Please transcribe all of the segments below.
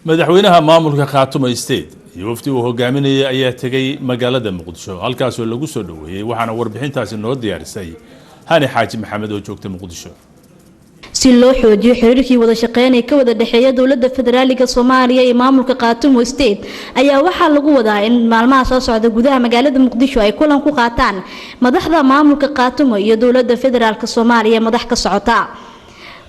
madaxweynaha maamulka Khaatumo State iyo wafdi uu hogaaminayay ayaa tagay magaalada Muqdisho halkaas oo lagu soo dhaweeyay waxaana warbixintaasi noo diyaarisay Hani Xaaji Maxamed oo joogta Muqdisho si loo xoojiyo xiriirkii wada shaqeyn ee ka wada dhaxeeya dawladda federaalka Soomaaliya iyo maamulka Khaatumo State ayaa waxa lagu wadaa in maalmaha soo socda gudaha magaalada Muqdisho ay kulan ku qaataan madaxda maamulka Khaatumo iyo dawladda federaalka Soomaaliya madax ka socota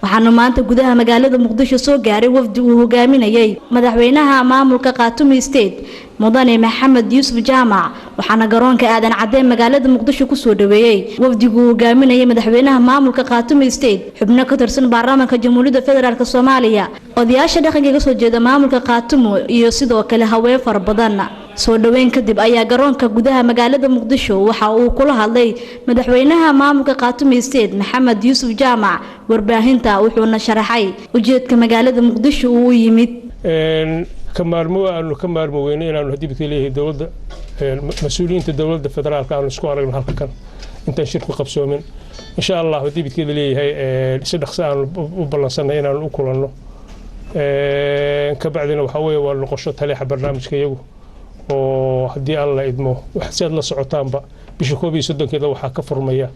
waxaanu maanta gudaha magaalada Muqdisho soo gaaray wafdi uu hogaaminayay madaxweynaha maamulka Khaatumo State mudane Maxamed Yuusuf Jaamac waxaana garoonka aadan cadeen magaalada Muqdisho ku soo dhaweeyay wafdigu hogaaminayay madaxweynaha maamulka Khaatumo State xubno ka tirsan baarlamaanka Jamhuuriyadda Federaalka Soomaaliya odayaasha dhaqanka ka soo jeeda maamulka Khaatumo iyo sidoo kale haween far badan soo dhaweyn kadib ayaa garoonka gudaha magaalada Muqdisho waxa uu kula hadlay madaxweynaha maamulka Khaatumo State Maxamed Yuusuf Jaamac warbaahinta wuxuuna sharaxay ujeedka magaalada Muqdisho uu yimid كمارمو وين أنا هديبك ليه دولة مسؤولين الدولة الفدرال كانوا سكوارين هالكن أنت شركة قبسوا من إن شاء الله هديبك ليه هاي صدق سان وبلنسنا هنا نقول إنه كبعدين وحوي والنقاشات هلي برنامج كيو وهدي الله يدمه وحسيت له صعوتان بقى بيشوفوا بيصدق كذا وحكفر مياه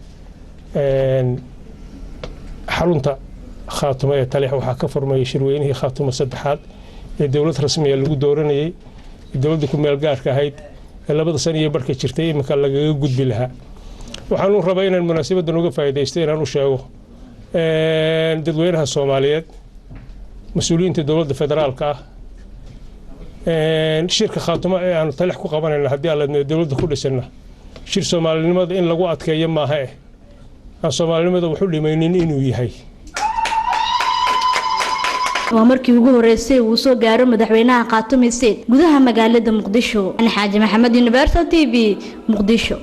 حرونتا خاتمة تليح وحكفر مياه شروين هي خاتمة صدحات الدولة الرسمية اللي دورني الدولة كمية الجاركة هاي labada sano iyo barka jirtay imka laga gudbi lahaa waxaan rabayna in munaasabada uga faa'iideysteen aan u sheego dadweynaha Soomaaliyeed mas'uuliyiinta dawladda federaalka shirka Khaatumo ee aan talax ku qabanayna hadii aan dawladda ku dhisana shir Soomaalinimada in lagu adkeeyo maaha aan Soomaalinimada wuxuu dhimaynin inuu yahay ومركي ugu horeysay uu soo gaaro madaxweynaha Khaatumo State gudaha magaalada Muqdisho Hani Xaaji Maxamed Universal TV Muqdisho